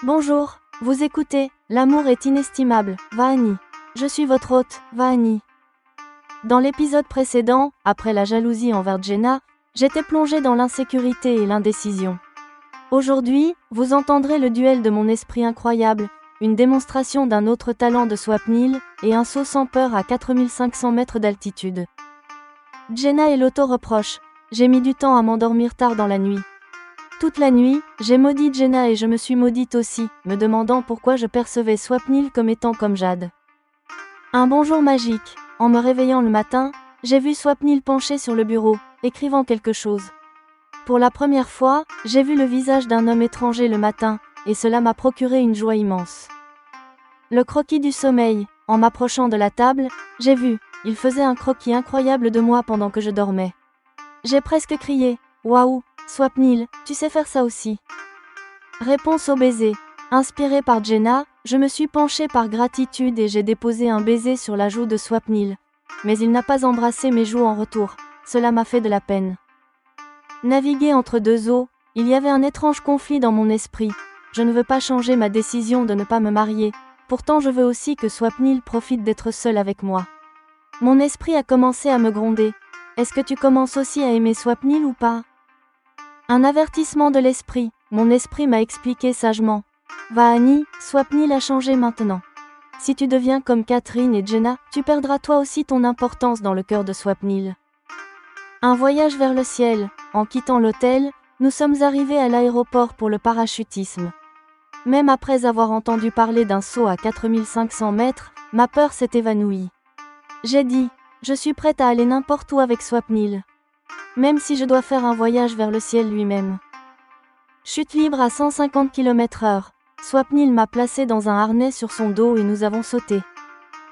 Bonjour, vous écoutez, l'amour est inestimable, Vahani. Je suis votre hôte, Vahani. Dans l'épisode précédent, après la jalousie envers Jenna, j'étais plongée dans l'insécurité et l'indécision. Aujourd'hui, vous entendrez le duel de mon esprit incroyable, une démonstration d'un autre talent de Swapnil, et un saut sans peur à 4500 mètres d'altitude. Jenna et l'auto-reproche. J'ai mis du temps à m'endormir tard dans la nuit. Toute la nuit, j'ai maudit Jenna et je me suis maudite aussi, me demandant pourquoi je percevais Swapnil comme étant comme Jade. Un bonjour magique. En me réveillant le matin, j'ai vu Swapnil penché sur le bureau, écrivant quelque chose. Pour la première fois, j'ai vu le visage d'un homme étranger le matin, et cela m'a procuré une joie immense. Le croquis du sommeil. En m'approchant de la table, j'ai vu, il faisait un croquis incroyable de moi pendant que je dormais. J'ai presque crié, waouh, Swapnil, tu sais faire ça aussi. Réponse au baiser. Inspirée par Jenna, je me suis penchée par gratitude et j'ai déposé un baiser sur la joue de Swapnil. Mais il n'a pas embrassé mes joues en retour, cela m'a fait de la peine. Naviguer entre deux eaux, il y avait un étrange conflit dans mon esprit. Je ne veux pas changer ma décision de ne pas me marier, pourtant je veux aussi que Swapnil profite d'être seul avec moi. Mon esprit a commencé à me gronder. Est-ce que tu commences aussi à aimer Swapnil ou pas ? Un avertissement de l'esprit, mon esprit m'a expliqué sagement. Vahani, Swapnil a changé maintenant. Si tu deviens comme Catherine et Jenna, tu perdras toi aussi ton importance dans le cœur de Swapnil. Un voyage vers le ciel. En quittant l'hôtel, nous sommes arrivés à l'aéroport pour le parachutisme. Même après avoir entendu parler d'un saut à 4500 mètres, ma peur s'est évanouie. J'ai dit, je suis prête à aller n'importe où avec Swapnil. Même si je dois faire un voyage vers le ciel lui-même. Chute libre à 150 km/h. Swapnil m'a placé dans un harnais sur son dos et nous avons sauté.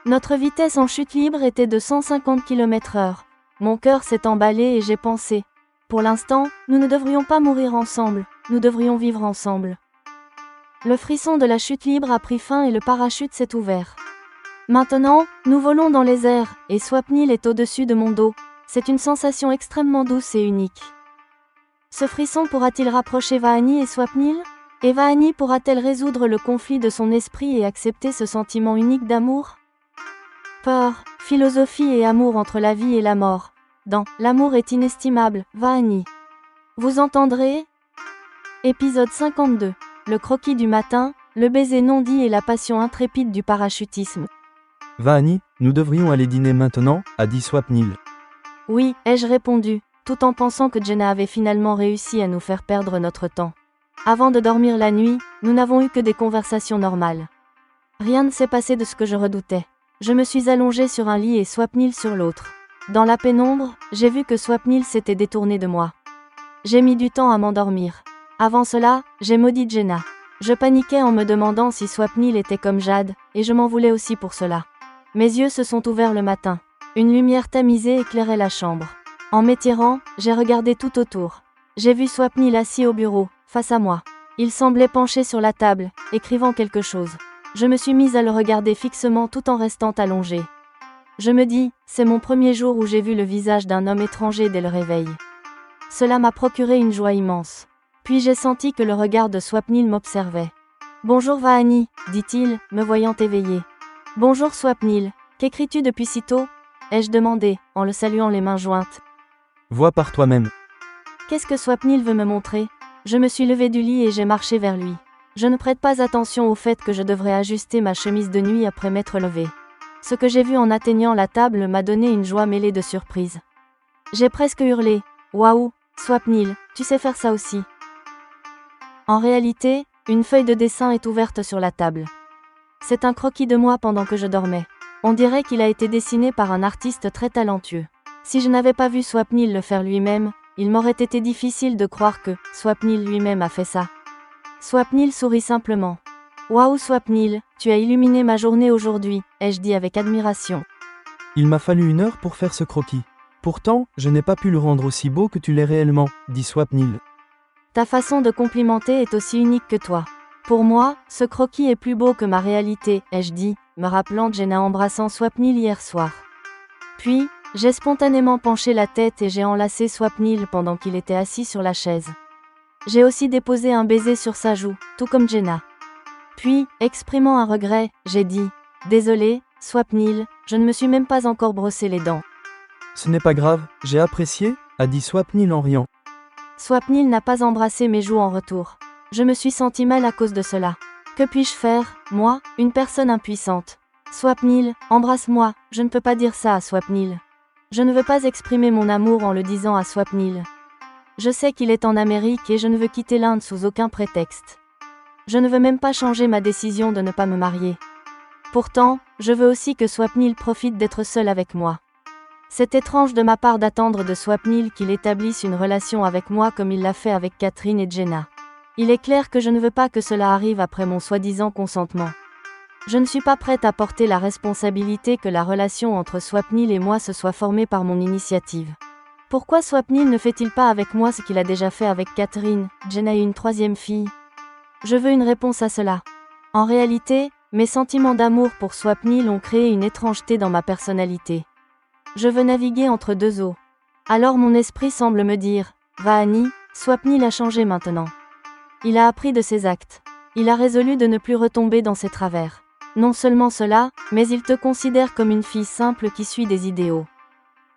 Notre vitesse en chute libre était de 150 km/h. Mon cœur s'est emballé et j'ai pensé. Pour l'instant, nous ne devrions pas mourir ensemble, nous devrions vivre ensemble. Le frisson de la chute libre a pris fin et le parachute s'est ouvert. Maintenant, nous volons dans les airs, et Swapnil est au-dessus de mon dos. C'est une sensation extrêmement douce et unique. Ce frisson pourra-t-il rapprocher Vahani et Swapnil ? Et Vahani pourra-t-elle résoudre le conflit de son esprit et accepter ce sentiment unique d'amour ? Peur, philosophie et amour entre la vie et la mort. Dans « L'amour est inestimable », Vahani. Vous entendrez ? Épisode 52. Le croquis du matin, le baiser non dit et la passion intrépide du parachutisme. Vahani, nous devrions aller dîner maintenant, a dit Swapnil. Oui, ai-je répondu, tout en pensant que Jenna avait finalement réussi à nous faire perdre notre temps. Avant de dormir la nuit, nous n'avons eu que des conversations normales. Rien ne s'est passé de ce que je redoutais. Je me suis allongée sur un lit et Swapnil sur l'autre. Dans la pénombre, j'ai vu que Swapnil s'était détourné de moi. J'ai mis du temps à m'endormir. Avant cela, j'ai maudit Jenna. Je paniquais en me demandant si Swapnil était comme Jade, et je m'en voulais aussi pour cela. Mes yeux se sont ouverts le matin. Une lumière tamisée éclairait la chambre. En m'étirant, j'ai regardé tout autour. J'ai vu Swapnil assis au bureau, face à moi. Il semblait penché sur la table, écrivant quelque chose. Je me suis mise à le regarder fixement tout en restant allongée. Je me dis, c'est mon premier jour où j'ai vu le visage d'un homme étranger dès le réveil. Cela m'a procuré une joie immense. Puis j'ai senti que le regard de Swapnil m'observait. Bonjour Vahani, dit-il, me voyant éveillée. Bonjour Swapnil, qu'écris-tu depuis si tôt ? Ai-je demandé, en le saluant les mains jointes. Vois par toi-même. Qu'est-ce que Swapnil veut me montrer ? Je me suis levée du lit et j'ai marché vers lui. Je ne prête pas attention au fait que je devrais ajuster ma chemise de nuit après m'être levée. Ce que j'ai vu en atteignant la table m'a donné une joie mêlée de surprise. J'ai presque hurlé. Waouh, Swapnil, tu sais faire ça aussi. En réalité, une feuille de dessin est ouverte sur la table. C'est un croquis de moi pendant que je dormais. On dirait qu'il a été dessiné par un artiste très talentueux. Si je n'avais pas vu Swapnil le faire lui-même, il m'aurait été difficile de croire que Swapnil lui-même a fait ça. Swapnil sourit simplement. Waouh Swapnil, tu as illuminé ma journée aujourd'hui, ai-je dit avec admiration. Il m'a fallu 1 heure pour faire ce croquis. Pourtant, je n'ai pas pu le rendre aussi beau que tu l'es réellement, dit Swapnil. Ta façon de complimenter est aussi unique que toi. Pour moi, ce croquis est plus beau que ma réalité, ai-je dit, me rappelant Jenna embrassant Swapnil hier soir. Puis, j'ai spontanément penché la tête et j'ai enlacé Swapnil pendant qu'il était assis sur la chaise. J'ai aussi déposé un baiser sur sa joue, tout comme Jenna. Puis, exprimant un regret, j'ai dit « Désolé, Swapnil, je ne me suis même pas encore brossé les dents. » Ce n'est pas grave, j'ai apprécié, a dit Swapnil en riant. Swapnil n'a pas embrassé mes joues en retour. Je me suis senti mal à cause de cela. Que puis-je faire, moi, une personne impuissante? Swapnil, embrasse-moi, je ne peux pas dire ça à Swapnil. Je ne veux pas exprimer mon amour en le disant à Swapnil. Je sais qu'il est en Amérique et je ne veux quitter l'Inde sous aucun prétexte. Je ne veux même pas changer ma décision de ne pas me marier. Pourtant, je veux aussi que Swapnil profite d'être seul avec moi. C'est étrange de ma part d'attendre de Swapnil qu'il établisse une relation avec moi comme il l'a fait avec Catherine et Jenna. Il est clair que je ne veux pas que cela arrive après mon soi-disant consentement. Je ne suis pas prête à porter la responsabilité que la relation entre Swapnil et moi se soit formée par mon initiative. Pourquoi Swapnil ne fait-il pas avec moi ce qu'il a déjà fait avec Catherine, Jenna et une troisième fille? Je veux une réponse à cela. En réalité, mes sentiments d'amour pour Swapnil ont créé une étrangeté dans ma personnalité. Je veux naviguer entre deux eaux. Alors mon esprit semble me dire « Vahani, Swapnil a changé maintenant. Il a appris de ses actes. Il a résolu de ne plus retomber dans ses travers. Non seulement cela, mais il te considère comme une fille simple qui suit des idéaux.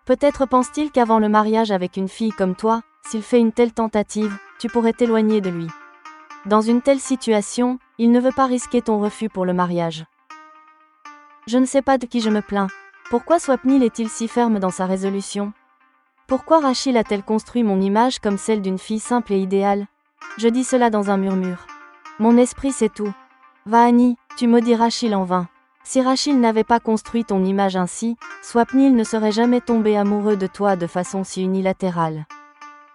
Peut-être pense-t-il qu'avant le mariage avec une fille comme toi, s'il fait une telle tentative, tu pourrais t'éloigner de lui. Dans une telle situation, il ne veut pas risquer ton refus pour le mariage. Je ne sais pas de qui je me plains. Pourquoi Swapnil est-il si ferme dans sa résolution? Pourquoi Rachil a-t-elle construit mon image comme celle d'une fille simple et idéale? Je dis cela dans un murmure. Mon esprit sait tout. Vahani, tu maudis Rachil en vain. Si Rachil n'avait pas construit ton image ainsi, Swapnil ne serait jamais tombé amoureux de toi de façon si unilatérale.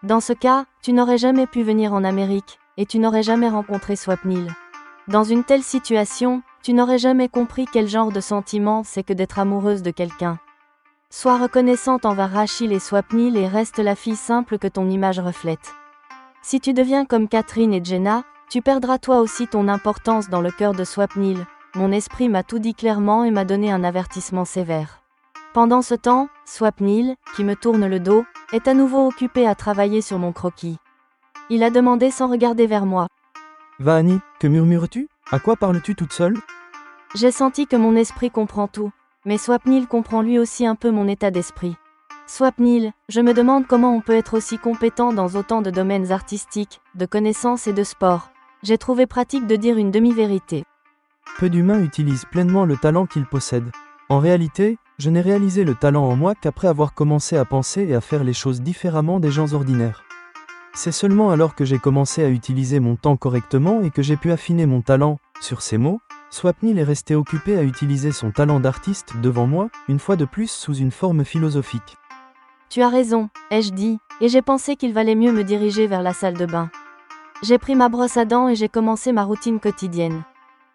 Dans ce cas, tu n'aurais jamais pu venir en Amérique, et tu n'aurais jamais rencontré Swapnil. Dans une telle situation, tu n'aurais jamais compris quel genre de sentiment c'est que d'être amoureuse de quelqu'un. Sois reconnaissante envers Rachil et Swapnil et reste la fille simple que ton image reflète. Si tu deviens comme Catherine et Jenna, tu perdras toi aussi ton importance dans le cœur de Swapnil. Mon esprit m'a tout dit clairement et m'a donné un avertissement sévère. Pendant ce temps, Swapnil, qui me tourne le dos, est à nouveau occupé à travailler sur mon croquis. Il a demandé sans regarder vers moi. Vahani, que murmures-tu? À quoi parles-tu toute seule? J'ai senti que mon esprit comprend tout, mais Swapnil comprend lui aussi un peu mon état d'esprit. Swapnil, je me demande comment on peut être aussi compétent dans autant de domaines artistiques, de connaissances et de sport. J'ai trouvé pratique de dire une demi-vérité. Peu d'humains utilisent pleinement le talent qu'ils possèdent. En réalité, je n'ai réalisé le talent en moi qu'après avoir commencé à penser et à faire les choses différemment des gens ordinaires. C'est seulement alors que j'ai commencé à utiliser mon temps correctement et que j'ai pu affiner mon talent. Sur ces mots, Swapnil est resté occupé à utiliser son talent d'artiste devant moi, une fois de plus sous une forme philosophique. Tu as raison, ai-je dit, et j'ai pensé qu'il valait mieux me diriger vers la salle de bain. J'ai pris ma brosse à dents et j'ai commencé ma routine quotidienne.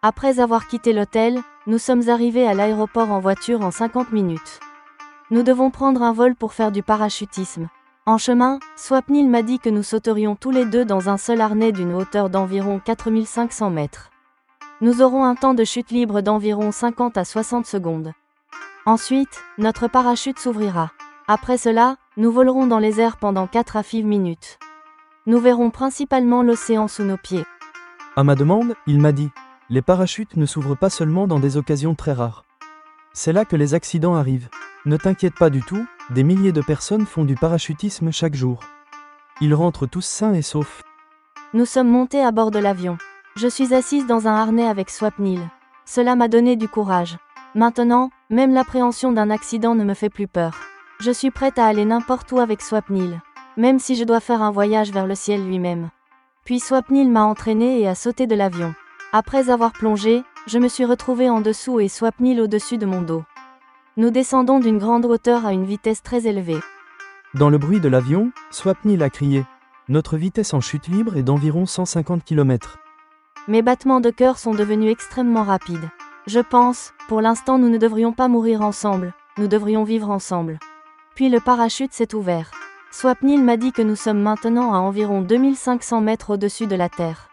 Après avoir quitté l'hôtel, nous sommes arrivés à l'aéroport en voiture en 50 minutes. Nous devons prendre un vol pour faire du parachutisme. En chemin, Swapnil m'a dit que nous sauterions tous les deux dans un seul harnais d'une hauteur d'environ 4500 mètres. Nous aurons un temps de chute libre d'environ 50 à 60 secondes. Ensuite, notre parachute s'ouvrira. Après cela, nous volerons dans les airs pendant 4 à 6 minutes. Nous verrons principalement l'océan sous nos pieds. À ma demande, il m'a dit, les parachutes ne s'ouvrent pas seulement dans des occasions très rares. C'est là que les accidents arrivent. Ne t'inquiète pas du tout, des milliers de personnes font du parachutisme chaque jour. Ils rentrent tous sains et saufs. Nous sommes montés à bord de l'avion. Je suis assise dans un harnais avec Swapnil. Cela m'a donné du courage. Maintenant, même l'appréhension d'un accident ne me fait plus peur. Je suis prête à aller n'importe où avec Swapnil, même si je dois faire un voyage vers le ciel lui-même. Puis Swapnil m'a entraînée et a sauté de l'avion. Après avoir plongé, je me suis retrouvée en dessous et Swapnil au-dessus de mon dos. Nous descendons d'une grande hauteur à une vitesse très élevée. Dans le bruit de l'avion, Swapnil a crié. Notre vitesse en chute libre est d'environ 150 km. Mes battements de cœur sont devenus extrêmement rapides. Je pense, pour l'instant nous ne devrions pas mourir ensemble, nous devrions vivre ensemble. Puis le parachute s'est ouvert. Swapnil m'a dit que nous sommes maintenant à environ 2500 mètres au-dessus de la Terre.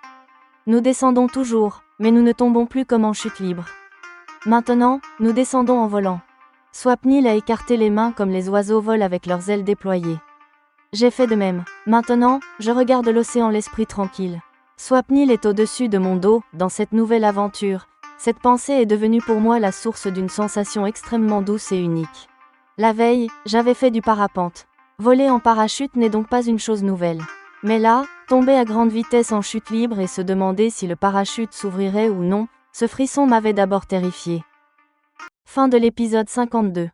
Nous descendons toujours, mais nous ne tombons plus comme en chute libre. Maintenant, nous descendons en volant. Swapnil a écarté les mains comme les oiseaux volent avec leurs ailes déployées. J'ai fait de même. Maintenant, je regarde l'océan l'esprit tranquille. Swapnil est au-dessus de mon dos, dans cette nouvelle aventure. Cette pensée est devenue pour moi la source d'une sensation extrêmement douce et unique. La veille, j'avais fait du parapente. Voler en parachute n'est donc pas une chose nouvelle. Mais là, tomber à grande vitesse en chute libre et se demander si le parachute s'ouvrirait ou non, ce frisson m'avait d'abord terrifié. Fin de l'épisode 52.